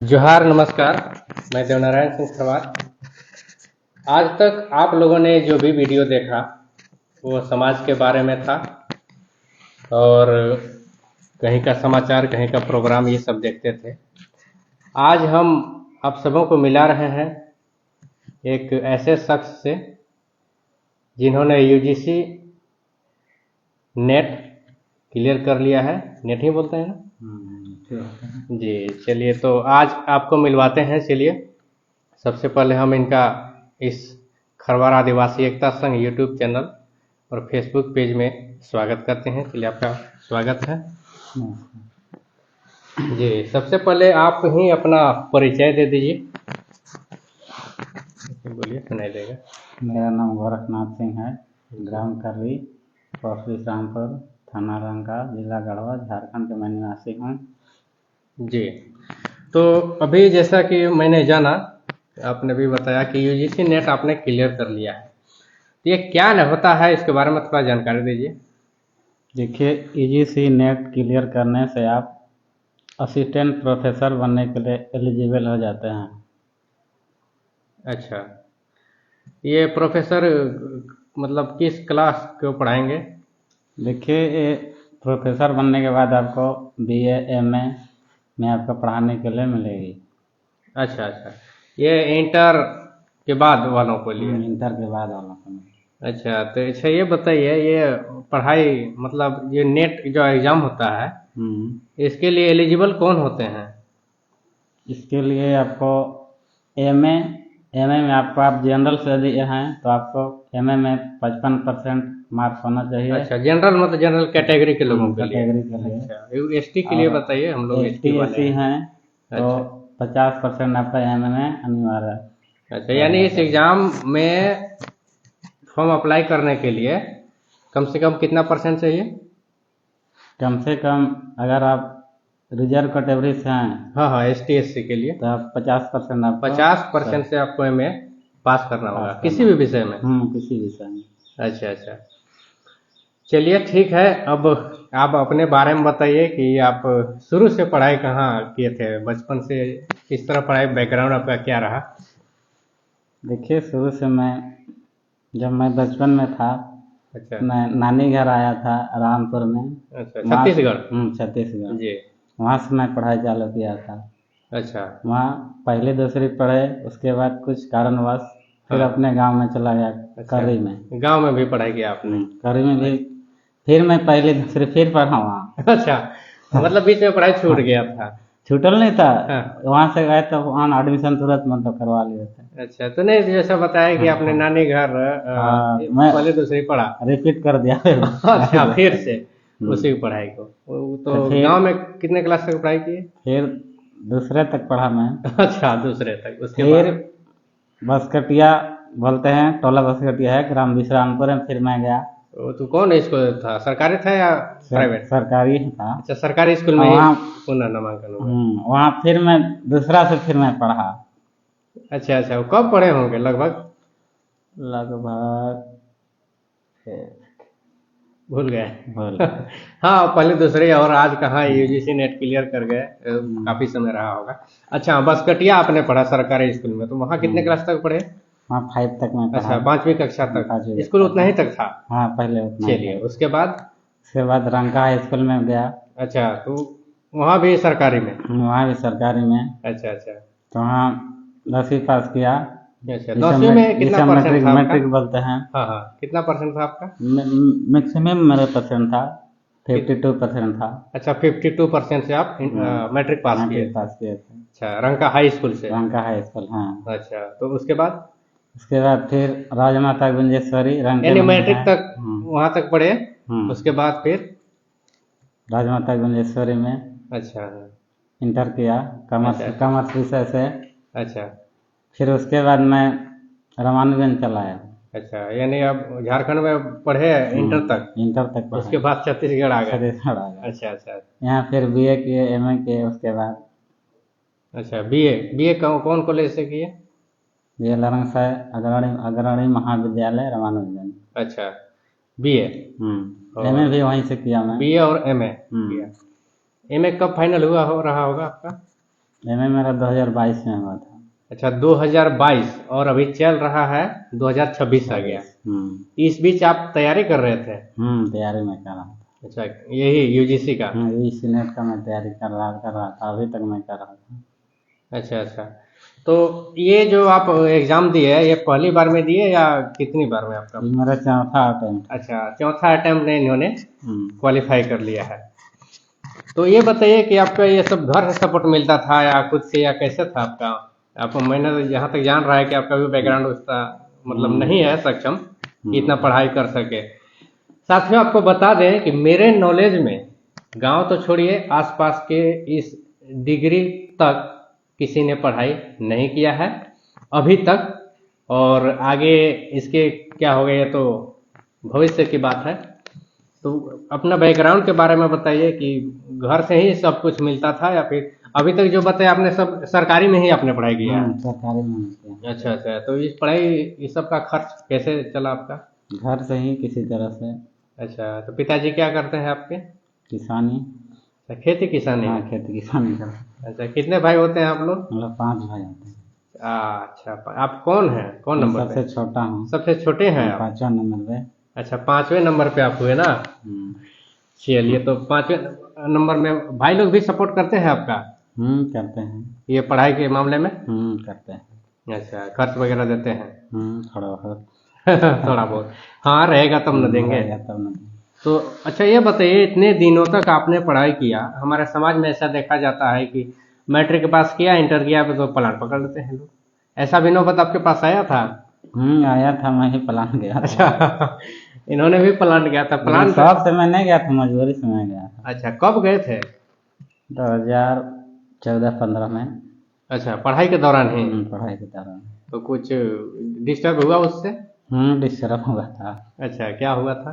जोहार नमस्कार। मैं देवनारायण सिंह खरवार। आज तक आप लोगों ने जो भी वीडियो देखा वो समाज के बारे में था और कहीं का समाचार कहीं का प्रोग्राम ये सब देखते थे। आज हम आप सबों को मिला रहे हैं एक ऐसे शख्स से जिन्होंने यूजीसी नेट क्लियर कर लिया है। नेट ही बोलते हैं ना? जी चलिए, तो आज आपको मिलवाते हैं। चलिए, सबसे पहले हम इनका इस खरवार आदिवासी एकता संघ यूट्यूब चैनल और फेसबुक पेज में स्वागत करते हैं। चलिए, आपका स्वागत है जी। सबसे पहले आप ही अपना परिचय दे दीजिए। बोलिए, सुनाई देगा। मेरा नाम गोरखनाथ सिंह है। ग्राम कर्री, पोस्ट विश्रामपुर, थाना रंका, जिला गढ़वा, झारखंड के मैं निवासी हूँ। जी, तो अभी जैसा कि मैंने जाना, आपने भी बताया कि यूजीसी नेट आपने क्लियर कर लिया है। तो ये क्या होता है, इसके बारे में थोड़ा जानकारी दीजिए। देखिए, यूजीसी नेट क्लियर करने से आप असिस्टेंट प्रोफेसर बनने के लिए एलिजिबल हो जाते हैं। अच्छा, ये प्रोफेसर मतलब किस क्लास को पढ़ाएंगे? देखिए, ये प्रोफेसर बनने के बाद आपको बीए एमए में आपको पढ़ाने के लिए मिलेगी। अच्छा अच्छा, ये इंटर के बाद वालों को लिए? इंटर के बाद वालों को मिलेगी। अच्छा, तो अच्छा ये बताइए, ये पढ़ाई मतलब ये नेट जो एग्ज़ाम होता है इसके लिए एलिजिबल कौन होते हैं? इसके लिए आपको एमए एमए में आपको आप जनरल से यदि हैं तो आपको एमए में 55% मार्क्स होना चाहिए। अच्छा, जनरल मतलब जनरल कैटेगरी के लोगों के लिए। कैटेगरी के लिए। अच्छा, एसटी के लिए बताइए। हम लोग एसटी एसटी वाले एससी हैं। हैं तो 50% आपका एमए में अनिवार्य है। अच्छा, यानी इस एग्ज़ाम में फॉर्म अप्लाई करने के लिए कम से कम कितना परसेंट चाहिए? कम से कम अगर आप रिजर्व कैटेगरी से हैं, हाँ, एसटी एससी के लिए तो आप 50% आपको 50% से आपको एमए पास करना होगा किसी भी विषय में। किसी विषय में। अच्छा अच्छा, चलिए ठीक है। अब आप अपने बारे में बताइए कि आप शुरू से पढ़ाई कहाँ किए थे, बचपन से किस तरह पढ़ाई, बैकग्राउंड आपका क्या रहा? देखिए, शुरू से जब मैं बचपन में था, अच्छा मैं नानी घर आया था रामपुर में। अच्छा, छत्तीसगढ़? छत्तीसगढ़। जी। वहाँ से मैं पढ़ाई चालू किया था। अच्छा। वहाँ पहले दूसरी पढ़े, उसके बाद कुछ कारणवश फिर अपने गांव में चला गया। अच्छा, कर्री में। गांव में भी पढ़ाई किया आपने? कर्री में भी फिर मैं पहले दूसरी फिर पढ़ा वहाँ। अच्छा, मतलब बीच में पढ़ाई छूट गया था? छूटल नहीं था। हाँ। वहाँ से गए तो वहाँ एडमिशन तुरंत मतलब करवा लिए थे। अच्छा, तो नहीं, जैसा बताया कि आपने नानी घर मैं पहले दूसरी पढ़ा। रिपीट कर दिया। अच्छा, फिर से उसी की पढ़ाई को। तो फिर गांव में कितने क्लास तक पढ़ाई किए? फिर दूसरे तक पढ़ा मैं। अच्छा, दूसरे तक। उसके फिर बाद? बसकटिया बोलते हैं, टोला बसकटिया है, ग्राम विश्रामपुर में फिर मैं गया। तो कौन स्कूल था, सरकारी था या प्राइवेट? सरकारी ही था। अच्छा, सरकारी स्कूल में ही वहाँ पुनः नामांकन हुआ? वहाँ फिर मैं दूसरा से फिर मैं पढ़ा। अच्छा अच्छा, वो कब पढ़े होंगे लगभग? लगभग भूल गए? हाँ, पहले दूसरे और आज कहाँ यूजीसी नेट क्लियर कर गए, काफी समय रहा होगा। अच्छा, बसकटिया आपने पढ़ा सरकारी स्कूल में, तो वहाँ कितने क्लास तक पढ़े? हाँ, 5 तक मैं पढ़ा। अच्छा, 5वीं कक्षा तक पाँचवीं स्कूल उतना ही तक था? हाँ, पहले उतना ही चलिए, था। उसके बाद? उसके बाद रंका हाई स्कूल में गया। अच्छा, तो वहाँ भी सरकारी में? वहाँ भी सरकारी में। अच्छा अच्छा तो वहाँ 10वीं पास किया। अच्छा, 10वीं में कितना परसेंट था आपका? मैट्रिक बोलते हैं। हाँ, कितना परसेंट था आपका? मैक्सिमम मेरा परसेंट था 52% था। अच्छा, 52% से आप मैट्रिक पास किए? मैट्रिक पास किए थे। अच्छा, रंका हाई स्कूल से? रंका हाई स्कूल, हाँ। अच्छा, तो उसके बाद? उसके बाद फिर राजमाता गुंजेश्वरी रंके यानी में मैट्रिक है। तक वहाँ तक पढ़े? उसके बाद फिर राजमाता गुंजेश्वरी में अच्छा इंटर किया, कॉमर्स विषय से। अच्छा फिर उसके बाद मैं रामानुजन चला आया। अच्छा, यानी अब झारखंड में पढ़े इंटर तक? इंटर तक पढ़ा। उसके बाद छत्तीसगढ़ आ गए? छत्तीसगढ़ आ गया। अच्छा अच्छा यहाँ फिर बीए किए, एमए किए। उसके बाद अच्छा, बीए कौन कॉलेज से किए? बीए लरंगसाय अग्रणी महाविद्यालय रामानुजन। अच्छा, बीए। एमए भी वहीं से किया मैं। बीए और एमए किया? एमए कब फाइनल हुआ हो रहा होगा आपका? एमए मेरा 2022 में हुआ था। अच्छा 2022 और अभी चल रहा है 2026 आ गया। इस बीच आप तैयारी कर रहे थे? तैयारी मैं कर रहा था। अच्छा यही यूजीसी का? यूजीसी नेट का मैं तैयारी कर रहा था, अभी तक मैं कर रहा था। अच्छा अच्छा, तो ये जो आप एग्जाम दिए ये पहली बार में दिए या कितनी बार में आपका? ये मेरा चौथा अटेम्प्ट। अच्छा चौथा अटेम्प्ट में इन्होंने क्वालिफाई कर लिया है। तो ये बताइए कि आपका ये सब घर से सपोर्ट मिलता था या खुद से या कैसे था आपका? आपको मैंने जहाँ तक जान रहा है कि आपका भी बैकग्राउंड उसका मतलब नहीं है सक्षम कि इतना पढ़ाई कर सके। साथियों आपको बता दें कि मेरे नॉलेज में गांव तो छोड़िए आसपास के इस डिग्री तक किसी ने पढ़ाई नहीं किया है अभी तक, और आगे इसके क्या होगा ये तो भविष्य की बात है। तो अपना बैकग्राउंड के बारे में बताइए कि घर से ही सब कुछ मिलता था या फिर अभी तक जो बताया आपने सब सरकारी में ही आपने पढ़ाई किया है? सरकारी में किया। अच्छा अच्छा, तो इस पढ़ाई इस सब का खर्च कैसे चला आपका? घर से ही किसी तरह से। अच्छा, तो पिताजी क्या करते हैं आपके? किसानी। अच्छा, खेती किसानी? हाँ, खेती किसानी करते। अच्छा, कितने भाई होते हैं आप लोग? मतलब 5 भाई होते हैं। अच्छा, आप कौन हैं, कौन नंबर पे? सबसे छोटा हूँ। सबसे छोटे हैं आप? 5वां नंबर पे। अच्छा 5वें नंबर पे आप हुए ना। चलिए, तो 5वें नंबर में भाई लोग भी सपोर्ट करते हैं आपका? करते हैं। ये पढ़ाई के मामले में? करते हैं। अच्छा, खर्च वगैरह देते हैं? थोड़ा बहुत। थोड़ा बहुत, हाँ रहेगा तब न देंगे। तब न। तो अच्छा ये बताइए, इतने दिनों तक आपने पढ़ाई किया, हमारे समाज में ऐसा देखा जाता है कि मैट्रिक के पास किया, इंटर किया तो प्लान पकड़ लेते हैं लोग। ऐसा भी नौबत आपके पास आया था? आया था, मैं ही प्लान गया। अच्छा इन्होंने भी प्लान किया था? प्लान शौक से मैं नहीं गया था, मजबूरी से मैं गया था। अच्छा, कब गए थे? 2014-15 में। अच्छा, पढ़ाई के दौरान ही? पढ़ाई के दौरान। तो कुछ डिस्टर्ब हुआ उससे? डिस्टर्ब हुआ था। अच्छा, क्या हुआ था?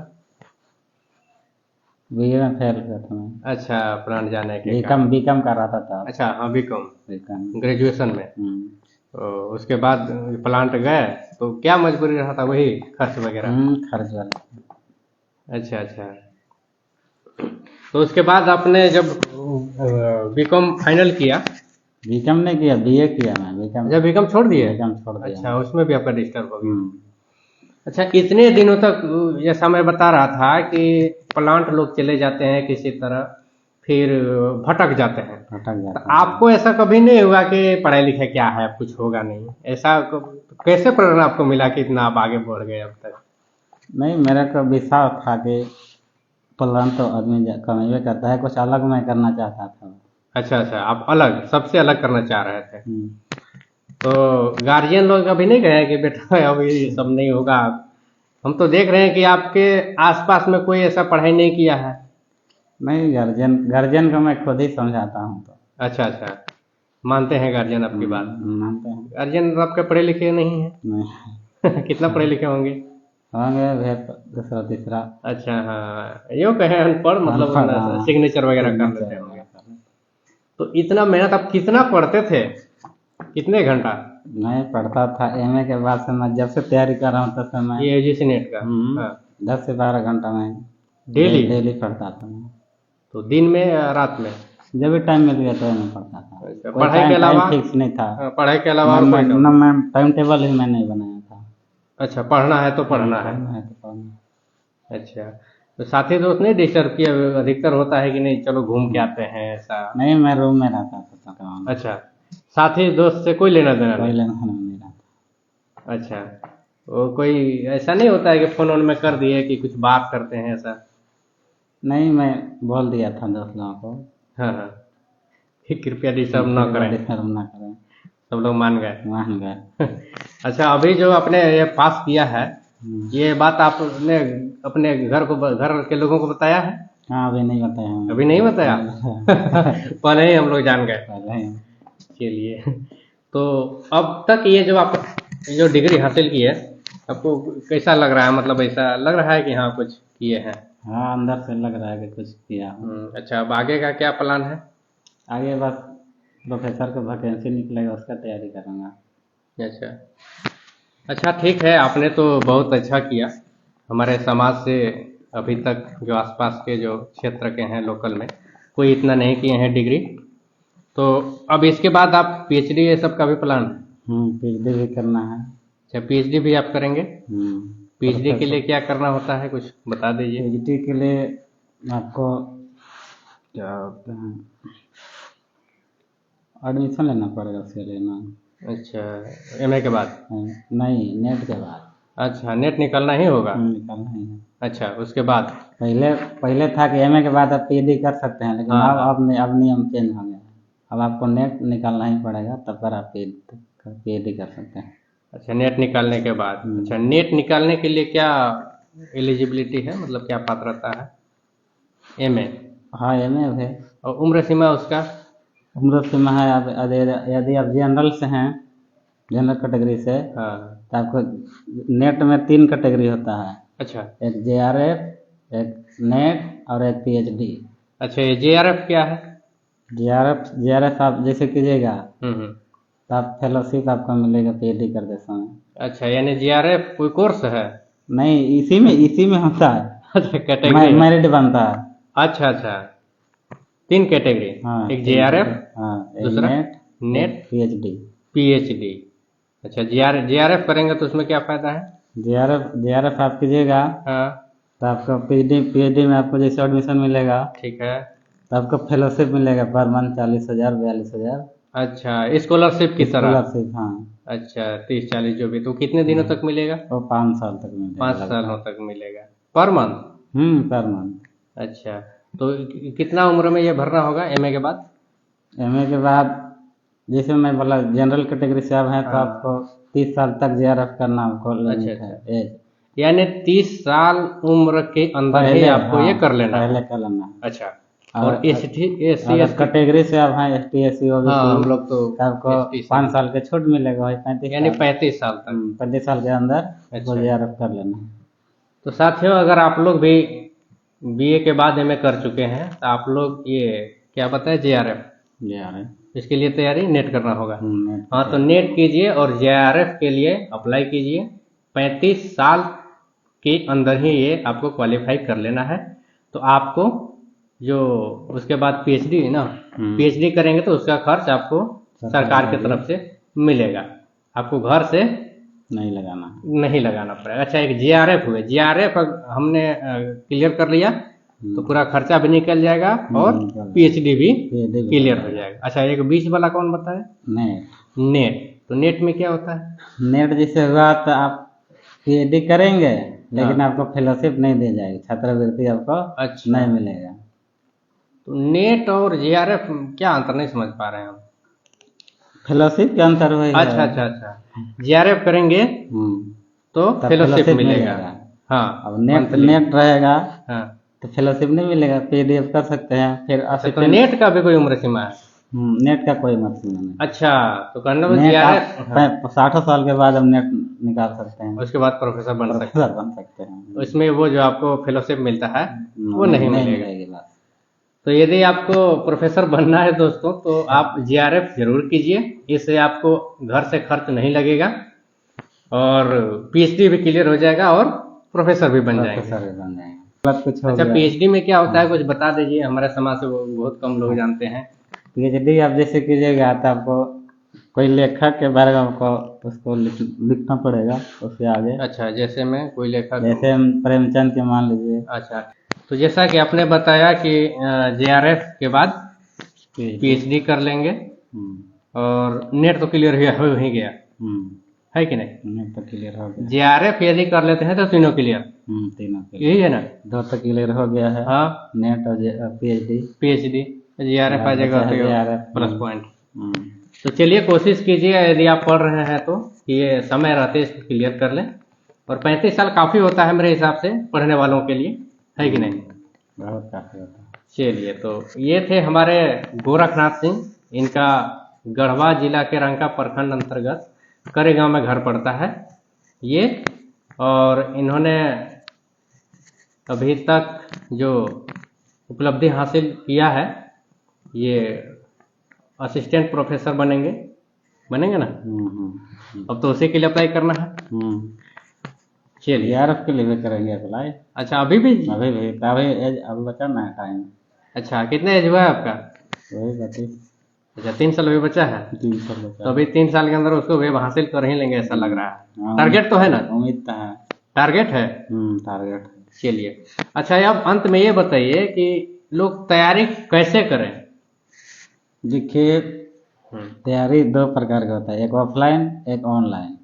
बीए में फेल हुआ था मैं। अच्छा, प्लान जाने के बीकॉम कर रहा था। अच्छा हाँ, बीकॉम बीकॉम ग्रेजुएशन में। तो उसके बाद प्लांट गए तो क्या मजबूरी रहा था? वही खर्च वगैरह? खर्च वाला। अच्छा अच्छा, तो उसके बाद आपने जब बीकॉम फाइनल किया? बीकॉम नहीं किया, बीए किया मैं। बीकॉम। अच्छा, बीकॉम छोड़ दिए? बीकॉम छोड़ दिया। अच्छा, उसमें भी आपका डिस्टर्ब हो गया। अच्छा, इतने दिनों तक जैसा मैं बता रहा था कि प्लांट लोग चले जाते हैं किसी तरह, फिर भटक जाते हैं। तो आपको ऐसा कभी नहीं हुआ कि पढ़ाई लिखाई क्या है, अब कुछ होगा नहीं? ऐसा कैसे प्रेरणा आपको मिला कि इतना आप आगे बढ़ गए अब तक? नहीं, मेरा को विश्वास था कि प्लान तो आदमी कमेबे करता है, कुछ अलग मैं करना चाहता था। अच्छा अच्छा, आप अलग, सबसे अलग करना चाह रहे थे। तो गार्जियन लोग अभी नहीं कहे कि बेटा अभी ये सब नहीं होगा? हम तो देख रहे हैं कि आपके आसपास में कोई ऐसा पढ़ाई नहीं किया है। नहीं, गार्जियन को मैं खुद ही समझाता हूँ। तो अच्छा अच्छा, मानते हैं गार्जियन आपकी बात? मानते हैं। गार्जियन आपके पढ़े लिखे नहीं है? नहीं। कितना पढ़े लिखे होंगे? दूसरा तीसरा। अच्छा हाँ, यो कहे अनपढ़, मतलब सिग्नेचर वगैरह कर लेते होंगे। तो इतना मेहनत आप कितना पढ़ते थे, कितने घंटा? मैं पढ़ता था एमए के बाद से, मैं जब से तैयारी कर रहा हूँ तब से मैं ये यूजीसी नेट का? 10 से 12 घंटा मैं डेली पढ़ता था मैं। तो दिन में या रात में? जब भी टाइम मिल गया तो मैं पढ़ता था। अच्छा, पढ़ाई के अलावा फिक्स नहीं था। पढ़ाई के अलावा मैं टाइम टेबल ही मैं नहीं बनाया था। अच्छा, पढ़ना है तो पढ़ना है। अच्छा, तो साथी दोस्त नहीं डिस्टर्ब किया? अधिकतर होता है कि नहीं चलो घूम के आते हैं, ऐसा? नहीं, मैं रूम में रहता था। अच्छा, साथी दोस्त से कोई लेना देना नहीं रहता। अच्छा, वो कोई ऐसा नहीं होता है कि फोन ऑन में कर दिए कि कुछ बात करते हैं, ऐसा? नहीं, मैं बोल दिया था दोस्त लोगों को। हाँ हाँ, फिर कृपया डिस्टर्ब ना करें। सब लोग मान गए। अच्छा, अभी जो आपने ये पास किया है, ये बात आपने अपने घर के लोगों को बताया है? हाँ, अभी नहीं बताया। अभी नहीं बताया? पहले ही हम लोग जान गए। चलिए, तो अब तक ये जो आप जो डिग्री हासिल की है, आपको कैसा लग रहा है? मतलब ऐसा लग रहा है कि हाँ कुछ किए हैं? हाँ, अंदर से लग रहा है कि कुछ किया। अच्छा, अब आगे का क्या प्लान है? आगे बस प्रोफेसर का वैकेंसी निकलेगा, उसका तैयारी करूँगा। अच्छा अच्छा, ठीक है, आपने तो बहुत अच्छा किया। हमारे समाज से अभी तक जो आसपास के जो क्षेत्र के हैं लोकल में, कोई इतना नहीं किए हैं डिग्री। तो अब इसके बाद आप पीएचडी ये सब का भी प्लान है? पीएचडी भी करना है। अच्छा, पीएचडी भी आप करेंगे? पीएचडी के लिए क्या करना होता है, कुछ बता दीजिए। पीएचडी के लिए आपको क्या होता है, एडमिशन लेना पड़ेगा, उसके लिए ना। अच्छा, एमए के बाद? नहीं, नेट के बाद। अच्छा, नेट निकालना ही होगा? निकालना ही है। अच्छा, उसके बाद? पहले था कि एमए के बाद आप पीएचडी कर सकते हैं, लेकिन हाँ। अब नियम चेंज हो गया है। अब आपको नेट निकालना ही पड़ेगा, तब पर आप पीएचडी कर सकते हैं। अच्छा, नेट निकालने के बाद। अच्छा, नेट निकालने के लिए क्या एलिजिबिलिटी है, मतलब क्या पात्रता है? एमए? हाँ, एमए है। और उम्र सीमा उसका? उम्र सीमा है, अब यदि आप जनरल से हैं, जनरल कैटेगरी से, हाँ। तो आपको नेट में 3 कैटेगरी होता है। अच्छा। एक जेआरएफ, एक नेट और एक पीएचडी। अच्छा, ये जेआरएफ क्या है? जेआरएफ आप जैसे कीजिएगा तो आप फेलोशिप आपको मिलेगा पीएचडी करते समय। अच्छा, यानी जेआरएफ कोई कोर्स है? नहीं, इसी में होता है। अच्छा, कैटेगरी मेरिट बनता है। अच्छा अच्छा, 3 कैटेगरी। हाँ, एक जेआरएफ, दूसरा नेट पीएचडी। पीएचडी। अच्छा, जेआरएफ करेंगे तो उसमें क्या फायदा है? जेआरएफ आप कीजिएगा हाँ। तो आपको पीएचडी में आपको जैसे एडमिशन मिलेगा, ठीक है। तो आपको फेलोशिप मिलेगा पर मंथ 40,000 42,000। अच्छा, स्कॉलरशिप की तरह? स्कॉलरशिप, हाँ। अच्छा, 30-40 जो भी, तो कितने दिनों तक मिलेगा? वो 5 साल तक मिलेगा। 5 सालों तक मिलेगा, पर मंथ? Per month. अच्छा, तो कितना उम्र में ये भरना होगा एमए के बाद? एमए के बाद जैसे मैं बोला जनरल कैटेगरी से आप हैं तो आपको 30 साल तक जेआरएफ करना आपको लिमिट है, एज। यानी 30 साल उम्र के अंदर ही आपको ये कर लेना है? पहले कर लेना। अच्छा, और एससी कैटेगरी से आप हैं, एसटी एससी ओबीसी, हम लोग तो आपको 5 साल के छूट मिलेगा, वही 35 यानी 35 साल तक। 35 साल के अंदर जेआरएफ कर लेना। तो साथियों, अगर आप लोग भी बीए के बाद एमए कर चुके हैं तो आप लोग ये क्या बताए, जेआरएफ, इसके लिए तैयारी नेट करना होगा। हाँ, तो नेट कीजिए और जेआरएफ के लिए अप्लाई कीजिए। 35 साल के अंदर ही ये आपको क्वालिफाई कर लेना है। तो आपको जो उसके बाद पीएचडी है ना, पीएचडी करेंगे तो उसका खर्च आपको सरकार की तरफ से मिलेगा, आपको घर से नहीं लगाना पड़ेगा। अच्छा, एक जेआरएफ हुए, जेआरएफ हमने क्लियर कर लिया तो पूरा खर्चा भी निकल जाएगा और पीएचडी भी क्लियर हो जाएगा। अच्छा, एक बीच वाला कौन बताए? नेट। तो नेट में क्या होता है? नेट जैसे हुआ तो आप पीएचडी करेंगे, लेकिन आपको फेलोशिप नहीं दी जाएगी, छात्रवृत्ति आपको नहीं मिलेगा। तो नेट और जेआरएफ क्या अंतर, नहीं समझ पा रहे हैं हम। फेलोशिप के अंतर हुआ। अच्छा, जेआरएफ करेंगे तो फेलोशिप मिलेगा। हाँ, अब नेट रहेगा तो फेलोशिप नहीं मिलेगा, पीएचडी कर सकते हैं। फिर तो नेट का भी कोई उम्र सीमा है? नेट का कोई उम्र सीमा नहीं। अच्छा, तो कहने में जेआरएफ 60 साल के बाद हम नेट निकाल सकते हैं, उसके बाद प्रोफेसर बन सकते हैं। इसमें वो जो आपको फेलोशिप मिलता है वो नहीं मिलेगा। तो यदि आपको प्रोफेसर बनना है दोस्तों, तो आप जेआरएफ जरूर कीजिए, इससे आपको घर से खर्च नहीं लगेगा और पीएचडी भी क्लियर हो जाएगा और प्रोफेसर भी बन जाएंगे। अच्छा, पीएचडी में क्या होता है, कुछ बता दीजिए, हमारे समाज से बहुत कम लोग जानते हैं। पीएचडी आप जैसे कीजिएगा तो आपको कोई लेखक के बारे में आपको उसको लिखना पड़ेगा उससे आगे। अच्छा, जैसे मैं कोई लेखक, जैसे हम प्रेमचंद के मान लीजिए। अच्छा, तो जैसा कि आपने बताया कि जेआरएफ के बाद पीएचडी कर लेंगे और नेट तो क्लियर हो ही गया है कि नहीं? नेट तो क्लियर हो गया। जेआरएफ यदि कर लेते हैं तो तीनों क्लियर, यही है ना? 2 तो क्लियर हो गया है। हाँ, नेट और पीएचडी जेआरएफ आ जाएगा प्लस पॉइंट। तो चलिए, कोशिश कीजिए यदि आप पढ़ रहे हैं तो ये समय रहते इसको क्लियर कर लें। और 35 साल काफ़ी होता है मेरे हिसाब से पढ़ने वालों के लिए, है कि नहीं? बहुत काफ़ी होता है। चलिए, तो ये थे हमारे गोरखनाथ सिंह, इनका गढ़वा जिला के रंका प्रखंड अंतर्गत करे गांव में घर पड़ता है ये। और इन्होंने अभी तक जो उपलब्धि हासिल किया है, ये असिस्टेंट प्रोफेसर बनेंगे ना? अब तो उसी के लिए अप्लाई करना है। चलिए, जेआरएफ के लिए भी करेंगे अप्लाई। अच्छा, अभी अब बचा ना टाइम। अच्छा, कितना एज हुआ है आपका? वही 32। अच्छा 3 साल अभी बचा है, 3 साल तो बचा अभी 3 साल के अंदर उसको वेब हासिल कर ही लेंगे ऐसा लग रहा है। हाँ, टारगेट तो है ना? उम्मीद तो है। टारगेट है। टारगेट है। चलिए, अच्छा अब अंत में ये बताइए कि लोग तैयारी कैसे करें? देखिए, तैयारी 2 प्रकार का होता है, एक ऑफलाइन एक ऑनलाइन।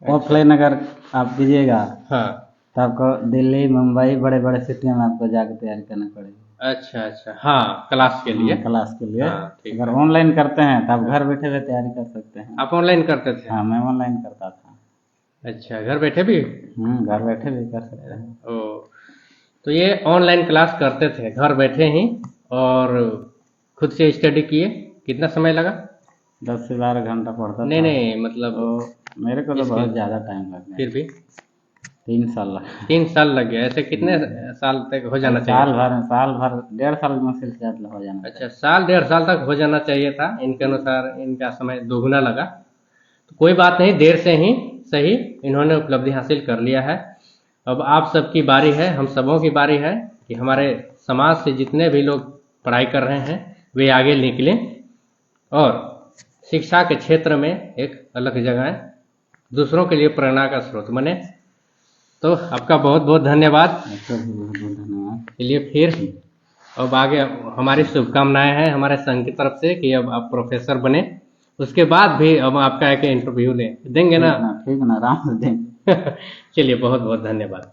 ऑफलाइन अगर आप कीजिएगा हाँ। तो आपको दिल्ली मुंबई बड़े बड़े सिटियों में आपको जाकर तैयारी करना पड़ेगी। अच्छा, हाँ, क्लास के लिए। क्लास के लिए। हाँ, ठीक अगर है। ऑनलाइन करते हैं तो आप घर बैठे हुए तैयारी कर सकते हैं। आप ऑनलाइन करते थे? हाँ, मैं ऑनलाइन करता था। अच्छा, घर बैठे भी? घर बैठे भी कर सकते हैं। ओ, तो ये ऑनलाइन क्लास करते थे घर बैठे ही, और खुद से स्टडी किए? कितना समय लगा? 10 से 12 घंटा पढ़ता नहीं था। नहीं, मतलब तो मेरे को तो इसके बहुत ज़्यादा टाइम लग गया। फिर भी 3 साल लगा। 3 साल लग गया। ऐसे कितने साल तक हो जाना चाहिए? साल भर 1.5 साल मुश्किल से ज़्यादा हो जाना अच्छा, साल 1.5 साल तक हो जाना चाहिए था। इनके अनुसार इनका समय दोगुना लगा। तो कोई बात नहीं, देर से ही सही इन्होंने उपलब्धि हासिल कर लिया है। अब आप सबकी बारी है, हम सबों की बारी है कि हमारे समाज से जितने भी लोग पढ़ाई कर रहे हैं वे आगे निकलें और शिक्षा के क्षेत्र में एक अलग जगह दूसरों के लिए प्रेरणा का स्रोत बने। तो आपका बहुत बहुत धन्यवाद। आपका भी बहुत बहुत धन्यवाद। चलिए फिर अब आगे हमारी शुभकामनाएं हैं हमारे संघ की तरफ से कि अब आप प्रोफेसर बने। उसके बाद भी अब आपका एक इंटरव्यू देंगे ना? ठीक है ना, आराम से देंगे। चलिए, बहुत बहुत धन्यवाद।